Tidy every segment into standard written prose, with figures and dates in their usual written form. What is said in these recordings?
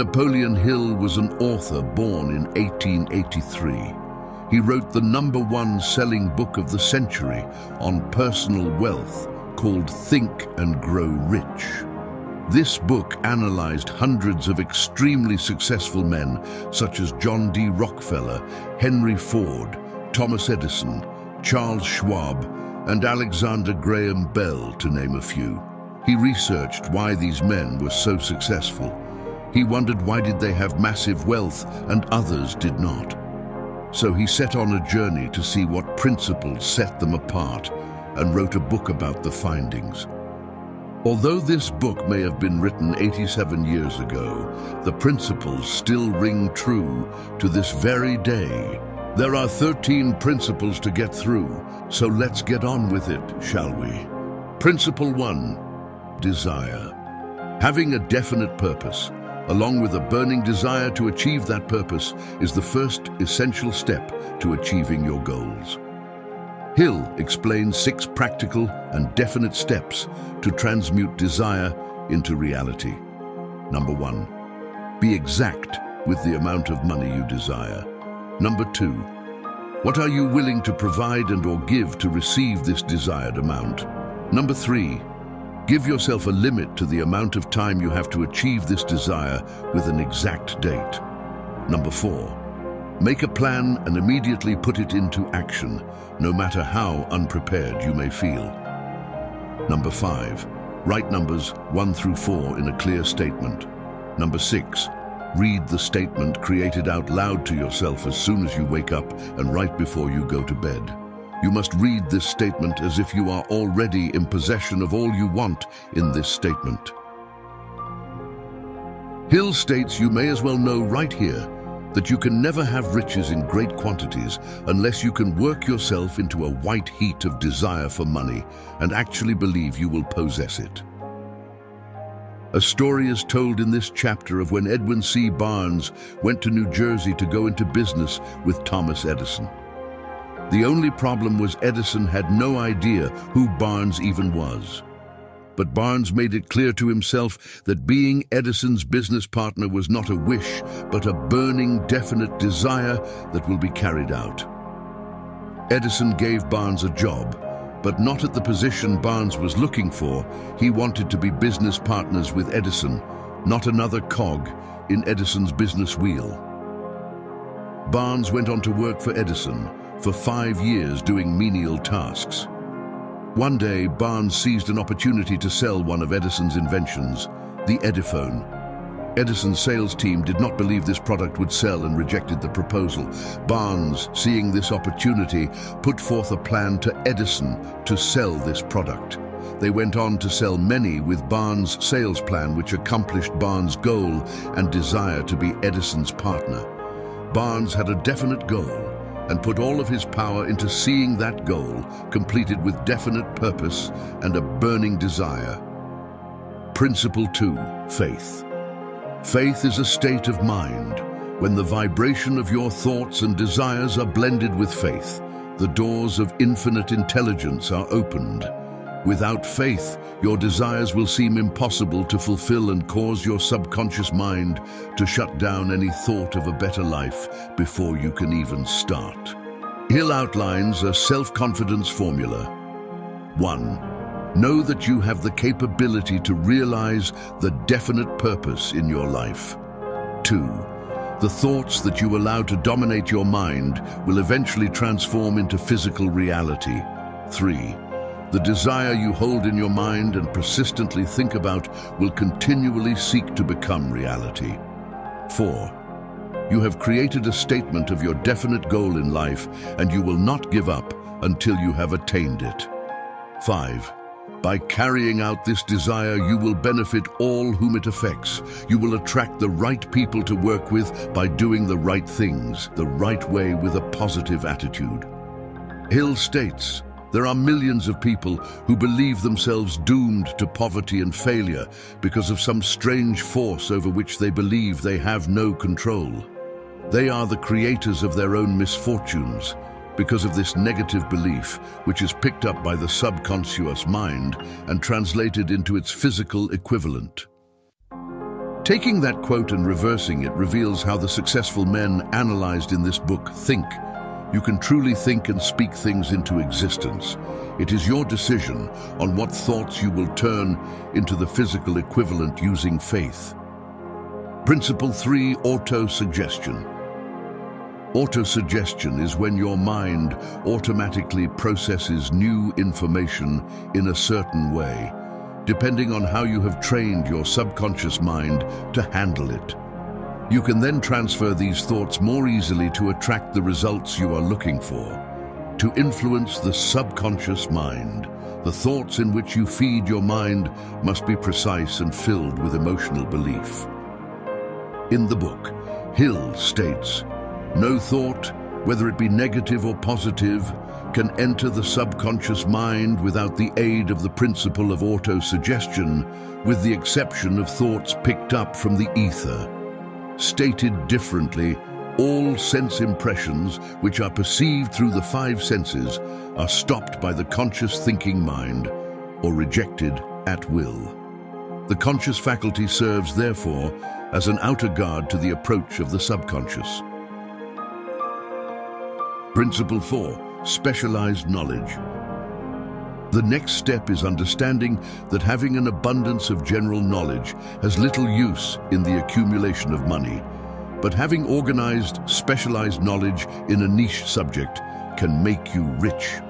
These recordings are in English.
Napoleon Hill was an author born in 1883. He wrote the #1 selling book of the century on personal wealth called Think and Grow Rich. This book analyzed hundreds of extremely successful men such as John D. Rockefeller, Henry Ford, Thomas Edison, Charles Schwab, and Alexander Graham Bell, to name a few. He researched why these men were so successful. He wondered why did they have massive wealth and others did not. So he set on a journey to see what principles set them apart and wrote a book about the findings. Although this book may have been written 87 years ago, the principles still ring true to this very day. There are 13 principles to get through, so let's get on with it, shall we? Principle 1, desire. Having a definite purpose, along with a burning desire to achieve that purpose, is the first essential step to achieving your goals. Hill explains 6 practical and definite steps to transmute desire into reality. Number 1, be exact with the amount of money you desire. Number 2, what are you willing to provide and or give to receive this desired amount? Number 3, give yourself a limit to the amount of time you have to achieve this desire with an exact date. Number 4, make a plan and immediately put it into action, no matter how unprepared you may feel. Number 5, write numbers 1 through 4 in a clear statement. Number 6, read the statement created out loud to yourself as soon as you wake up and right before you go to bed. You must read this statement as if you are already in possession of all you want in this statement. Hill states you may as well know right here that you can never have riches in great quantities unless you can work yourself into a white heat of desire for money and actually believe you will possess it. A story is told in this chapter of when Edwin C. Barnes went to New Jersey to go into business with Thomas Edison. The only problem was Edison had no idea who Barnes even was. But Barnes made it clear to himself that being Edison's business partner was not a wish, but a burning, definite desire that will be carried out. Edison gave Barnes a job, but not at the position Barnes was looking for. He wanted to be business partners with Edison, not another cog in Edison's business wheel. Barnes went on to work for Edison for 5 years doing menial tasks. One day, Barnes seized an opportunity to sell one of Edison's inventions, the Ediphone. Edison's sales team did not believe this product would sell and rejected the proposal. Barnes, seeing this opportunity, put forth a plan to Edison to sell this product. They went on to sell many with Barnes' sales plan, which accomplished Barnes' goal and desire to be Edison's partner. Barnes had a definite goal and put all of his power into seeing that goal completed with definite purpose and a burning desire. Principle 2, faith. Faith is a state of mind. When the vibration of your thoughts and desires are blended with faith, the doors of infinite intelligence are opened. Without faith, your desires will seem impossible to fulfill and cause your subconscious mind to shut down any thought of a better life before you can even start. Hill outlines a self-confidence formula. 1. Know that you have the capability to realize the definite purpose in your life. 2. The thoughts that you allow to dominate your mind will eventually transform into physical reality. 3. The desire you hold in your mind and persistently think about will continually seek to become reality. 4. You have created a statement of your definite goal in life, and you will not give up until you have attained it. 5. By carrying out this desire, you will benefit all whom it affects. You will attract the right people to work with by doing the right things, the right way, with a positive attitude. Hill states, there are millions of people who believe themselves doomed to poverty and failure because of some strange force over which they believe they have no control. They are the creators of their own misfortunes because of this negative belief, which is picked up by the subconscious mind and translated into its physical equivalent. Taking that quote and reversing it reveals how the successful men analyzed in this book think. You can truly think and speak things into existence. It is your decision on what thoughts you will turn into the physical equivalent using faith. Principle 3, autosuggestion. Autosuggestion is when your mind automatically processes new information in a certain way, depending on how you have trained your subconscious mind to handle it. You can then transfer these thoughts more easily to attract the results you are looking for. To influence the subconscious mind, the thoughts in which you feed your mind must be precise and filled with emotional belief. In the book, Hill states, "No thought, whether it be negative or positive, can enter the subconscious mind without the aid of the principle of autosuggestion, with the exception of thoughts picked up from the ether." Stated differently, all sense impressions which are perceived through the five senses are stopped by the conscious thinking mind or rejected at will. The conscious faculty serves, therefore, as an outer guard to the approach of the subconscious. Principle 4, specialized knowledge. The next step is understanding that having an abundance of general knowledge has little use in the accumulation of money, but having organized, specialized knowledge in a niche subject can make you rich.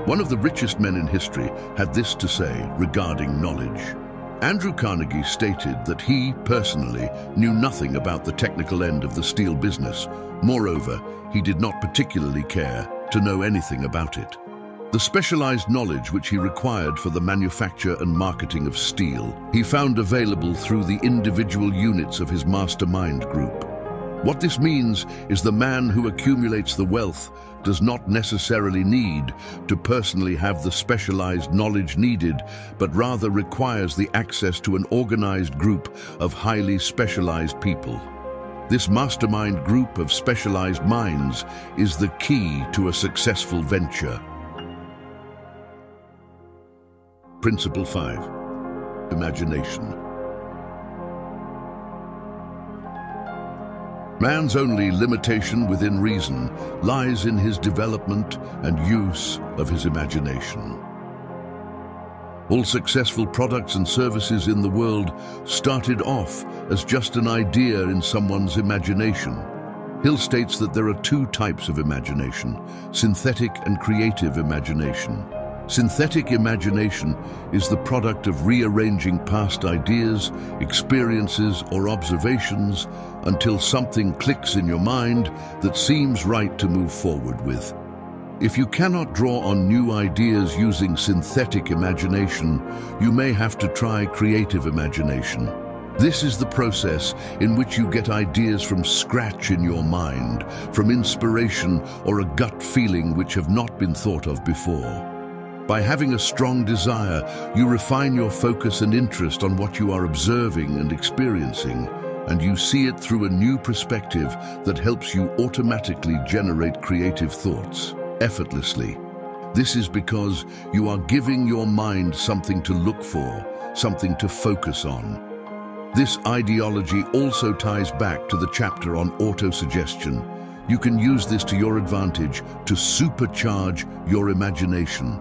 One of the richest men in history had this to say regarding knowledge. Andrew Carnegie stated that he, personally, knew nothing about the technical end of the steel business. Moreover, he did not particularly care to know anything about it. The specialized knowledge which he required for the manufacture and marketing of steel, he found available through the individual units of his mastermind group. What this means is the man who accumulates the wealth does not necessarily need to personally have the specialized knowledge needed, but rather requires the access to an organized group of highly specialized people. This mastermind group of specialized minds is the key to a successful venture. Principle 5, imagination. Man's only limitation within reason lies in his development and use of his imagination. All successful products and services in the world started off as just an idea in someone's imagination. Hill states that there are two types of imagination: synthetic and creative imagination. Synthetic imagination is the product of rearranging past ideas, experiences, or observations until something clicks in your mind that seems right to move forward with. If you cannot draw on new ideas using synthetic imagination, you may have to try creative imagination. This is the process in which you get ideas from scratch in your mind, from inspiration or a gut feeling which have not been thought of before. By having a strong desire, you refine your focus and interest on what you are observing and experiencing, and you see it through a new perspective that helps you automatically generate creative thoughts, effortlessly. This is because you are giving your mind something to look for, something to focus on. This ideology also ties back to the chapter on autosuggestion. You can use this to your advantage to supercharge your imagination.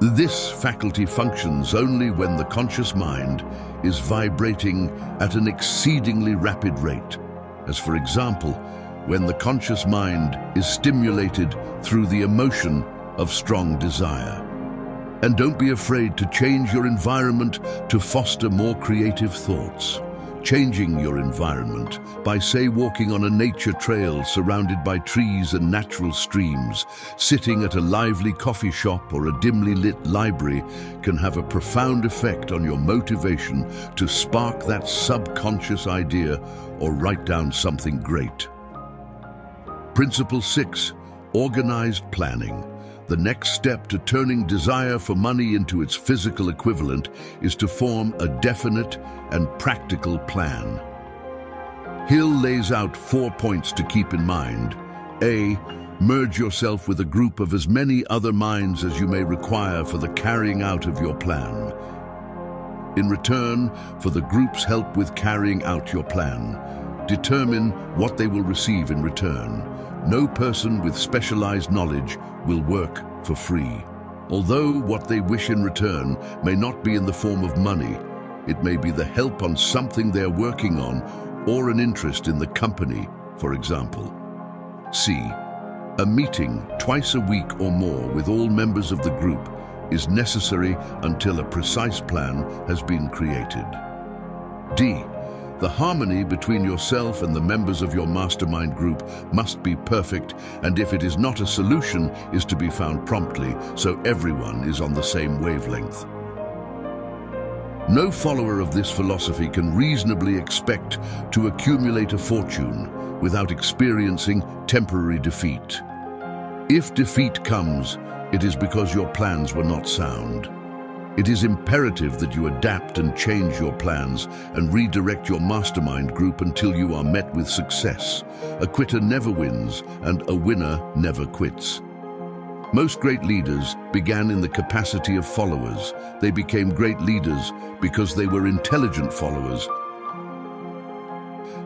This faculty functions only when the conscious mind is vibrating at an exceedingly rapid rate, as for example, when the conscious mind is stimulated through the emotion of strong desire. And don't be afraid to change your environment to foster more creative thoughts. Changing your environment by, say, walking on a nature trail surrounded by trees and natural streams, sitting at a lively coffee shop or a dimly lit library can have a profound effect on your motivation to spark that subconscious idea or write down something great. Principle 6, organized planning. The next step to turning desire for money into its physical equivalent is to form a definite and practical plan. Hill lays out 4 points to keep in mind. A. Merge yourself with a group of as many other minds as you may require for the carrying out of your plan. in return for the group's help with carrying out your plan. Determine what they will receive in return. No person with specialized knowledge will work for free. Although what they wish in return may not be in the form of money, it may be the help on something they're working on or an interest in the company, for example. C. A meeting twice a week or more with all members of the group is necessary until a precise plan has been created. D. The harmony between yourself and the members of your mastermind group must be perfect, and if it is not, a solution is to be found promptly so everyone is on the same wavelength. No follower of this philosophy can reasonably expect to accumulate a fortune without experiencing temporary defeat. If defeat comes, it is because your plans were not sound. It is imperative that you adapt and change your plans and redirect your mastermind group until you are met with success. A quitter never wins, and a winner never quits. Most great leaders began in the capacity of followers. They became great leaders because they were intelligent followers.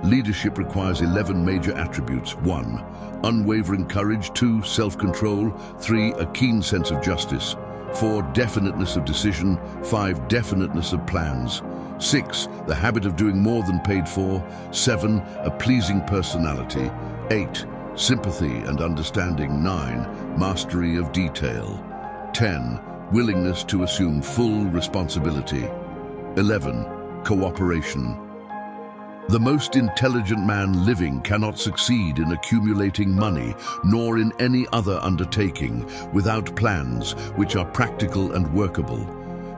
Leadership requires 11 major attributes. 1. Unwavering courage. 2. Self-control. 3. A keen sense of justice. 4. Definiteness of decision. 5. Definiteness of plans. 6. The habit of doing more than paid for. 7. A pleasing personality. 8. Sympathy and understanding. 9. Mastery of detail. 10. Willingness to assume full responsibility. 11. Cooperation. The most intelligent man living cannot succeed in accumulating money, nor in any other undertaking, without plans which are practical and workable.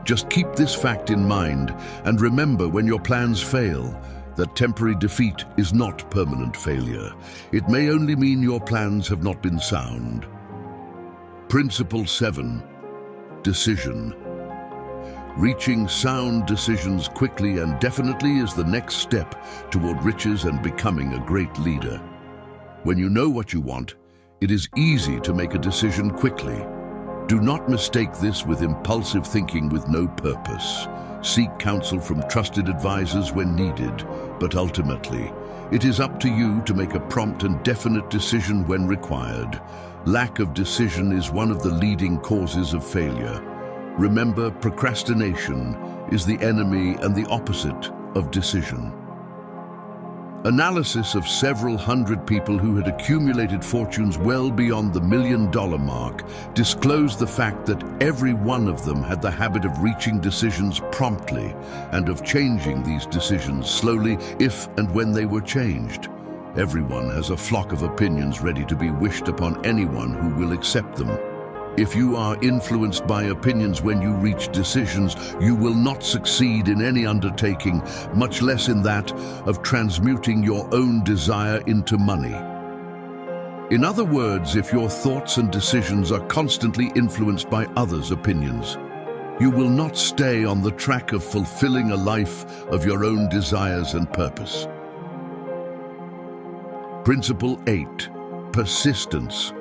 Just keep this fact in mind, and remember, when your plans fail, that temporary defeat is not permanent failure. It may only mean your plans have not been sound. Principle 7. Decision. Reaching sound decisions quickly and definitely is the next step toward riches and becoming a great leader. When you know what you want, it is easy to make a decision quickly. Do not mistake this with impulsive thinking with no purpose. Seek counsel from trusted advisors when needed, but ultimately, it is up to you to make a prompt and definite decision when required. Lack of decision is one of the leading causes of failure. Remember, procrastination is the enemy and the opposite of decision. Analysis of several hundred people who had accumulated fortunes well beyond the $1 million mark disclosed the fact that every one of them had the habit of reaching decisions promptly and of changing these decisions slowly if and when they were changed. Everyone has a flock of opinions ready to be wished upon anyone who will accept them. If you are influenced by opinions when you reach decisions, you will not succeed in any undertaking, much less in that of transmuting your own desire into money. In other words, if your thoughts and decisions are constantly influenced by others' opinions, you will not stay on the track of fulfilling a life of your own desires and purpose. Principle 8. Persistence.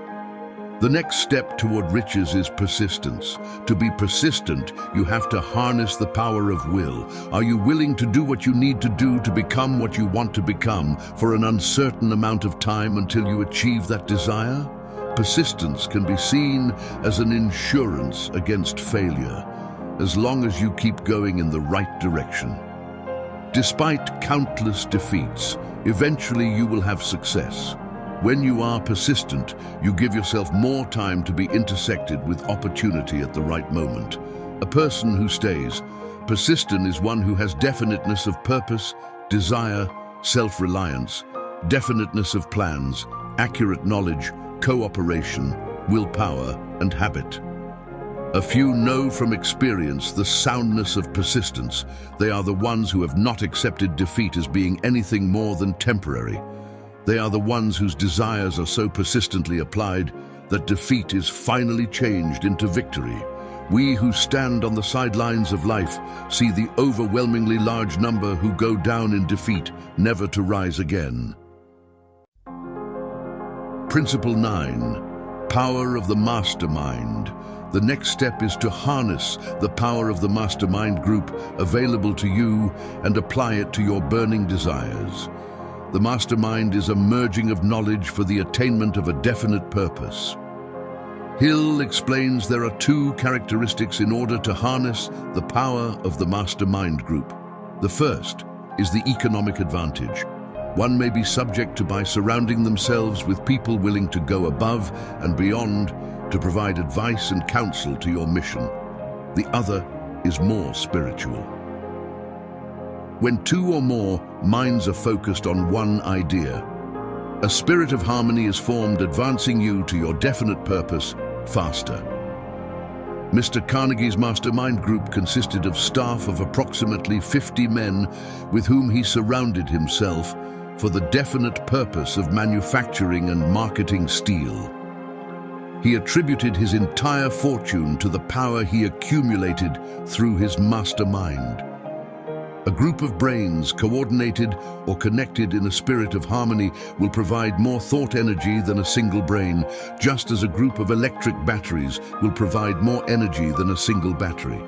The next step toward riches is persistence. To be persistent, you have to harness the power of will. Are you willing to do what you need to do to become what you want to become for an uncertain amount of time until you achieve that desire? Persistence can be seen as an insurance against failure, as long as you keep going in the right direction. Despite countless defeats, eventually you will have success. When you are persistent, you give yourself more time to be intersected with opportunity at the right moment. A person who stays persistent is one who has definiteness of purpose, desire, self-reliance, definiteness of plans, accurate knowledge, cooperation, willpower, and habit. A few know from experience the soundness of persistence. They are the ones who have not accepted defeat as being anything more than temporary. They are the ones whose desires are so persistently applied that defeat is finally changed into victory. We who stand on the sidelines of life see the overwhelmingly large number who go down in defeat, never to rise again. Principle 9. Power of the mastermind. The next step is to harness the power of the mastermind group available to you and apply it to your burning desires. The mastermind is a merging of knowledge for the attainment of a definite purpose. Hill explains there are two characteristics in order to harness the power of the mastermind group. The first is the economic advantage. One may be subject to by surrounding themselves with people willing to go above and beyond to provide advice and counsel to your mission. The other is more spiritual. When two or more minds are focused on one idea, a spirit of harmony is formed, advancing you to your definite purpose faster. Mr. Carnegie's mastermind group consisted of staff of approximately 50 men with whom he surrounded himself for the definite purpose of manufacturing and marketing steel. He attributed his entire fortune to the power he accumulated through his mastermind. A group of brains coordinated or connected in a spirit of harmony will provide more thought energy than a single brain, just as a group of electric batteries will provide more energy than a single battery.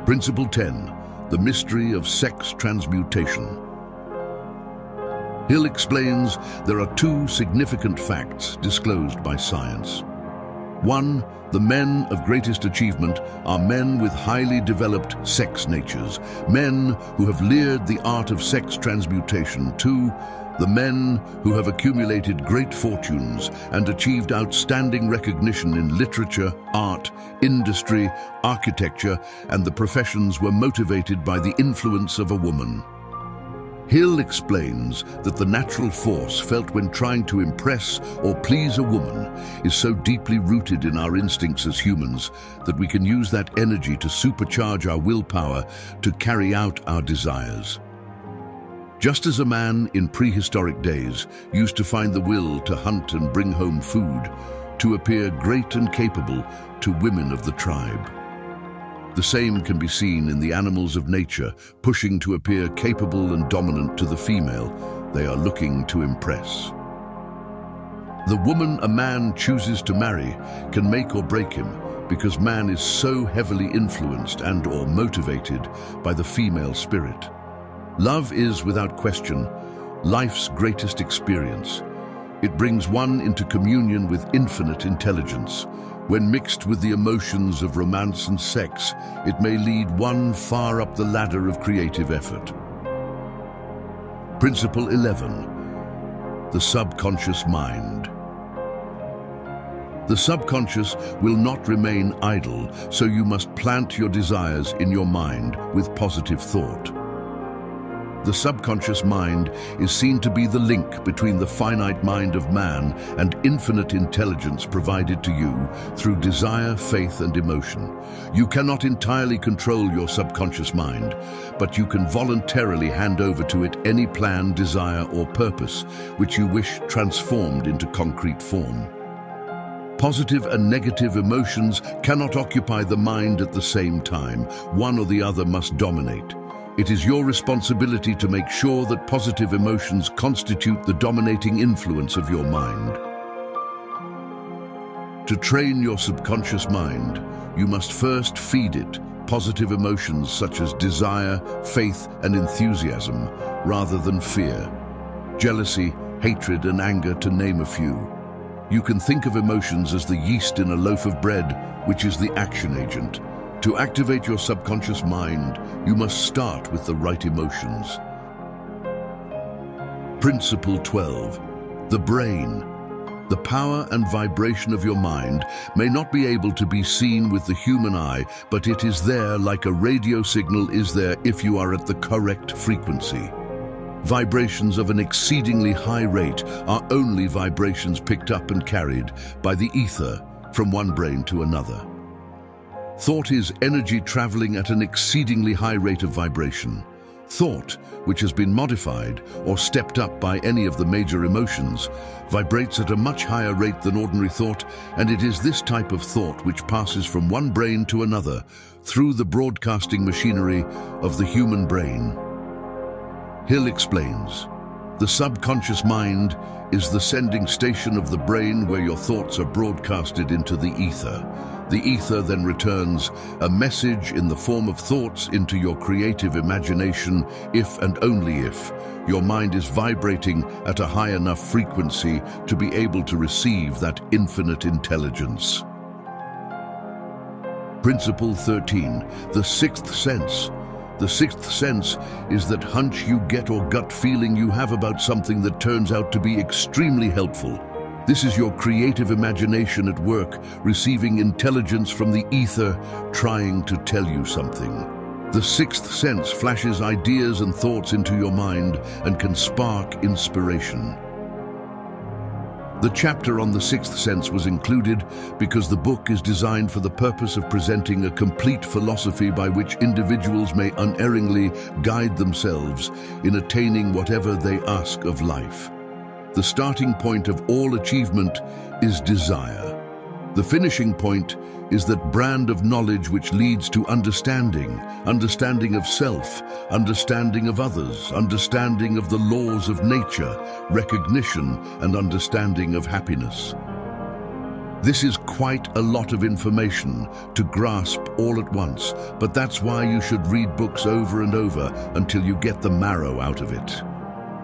Principle 10. The mystery of sex transmutation. Hill explains there are two significant facts disclosed by science. 1. The men of greatest achievement are men with highly developed sex natures, men who have learned the art of sex transmutation. 2. The men who have accumulated great fortunes and achieved outstanding recognition in literature, art, industry, architecture, and the professions were motivated by the influence of a woman. Hill explains that the natural force felt when trying to impress or please a woman is so deeply rooted in our instincts as humans that we can use that energy to supercharge our willpower to carry out our desires. Just as a man in prehistoric days used to find the will to hunt and bring home food, to appear great and capable to women of the tribe. The same can be seen in the animals of nature, pushing to appear capable and dominant to the female they are looking to impress. The woman a man chooses to marry can make or break him, because man is so heavily influenced and or motivated by the female spirit. Love is, without question, life's greatest experience. It brings one into communion with infinite intelligence. When mixed with the emotions of romance and sex, it may lead one far up the ladder of creative effort. Principle 11. The subconscious mind. The subconscious will not remain idle, so you must plant your desires in your mind with positive thought. The subconscious mind is seen to be the link between the finite mind of man and infinite intelligence provided to you through desire, faith, and emotion. You cannot entirely control your subconscious mind, but you can voluntarily hand over to it any plan, desire, or purpose which you wish transformed into concrete form. Positive and negative emotions cannot occupy the mind at the same time. One or the other must dominate. It is your responsibility to make sure that positive emotions constitute the dominating influence of your mind. To train your subconscious mind, you must first feed it positive emotions such as desire, faith, and enthusiasm, rather than fear, jealousy, hatred, and anger, to name a few. You can think of emotions as the yeast in a loaf of bread, which is the action agent. To activate your subconscious mind, you must start with the right emotions. Principle 12. The brain. The power and vibration of your mind may not be able to be seen with the human eye, but it is there like a radio signal is there if you are at the correct frequency. Vibrations of an exceedingly high rate are only vibrations picked up and carried by the ether from one brain to another. Thought is energy traveling at an exceedingly high rate of vibration. Thought, which has been modified or stepped up by any of the major emotions, vibrates at a much higher rate than ordinary thought, and it is this type of thought which passes from one brain to another through the broadcasting machinery of the human brain. Hill explains, The subconscious mind is the sending station of the brain where your thoughts are broadcasted into the ether. The ether then returns a message in the form of thoughts into your creative imagination if and only if your mind is vibrating at a high enough frequency to be able to receive that infinite intelligence. Principle 13, the sixth sense. The sixth sense is that hunch you get or gut feeling you have about something that turns out to be extremely helpful. This is your creative imagination at work, receiving intelligence from the ether, trying to tell you something. The sixth sense flashes ideas and thoughts into your mind and can spark inspiration. The chapter on the sixth sense was included because the book is designed for the purpose of presenting a complete philosophy by which individuals may unerringly guide themselves in attaining whatever they ask of life. The starting point of all achievement is desire. The finishing point is that brand of knowledge which leads to understanding of self, understanding of others, understanding of the laws of nature, recognition and understanding of happiness. This is quite a lot of information to grasp all at once, but that's why you should read books over and over until you get the marrow out of it.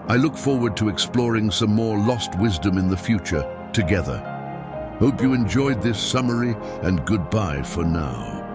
I look forward to exploring some more lost wisdom in the future together. Hope you enjoyed this summary, and goodbye for now.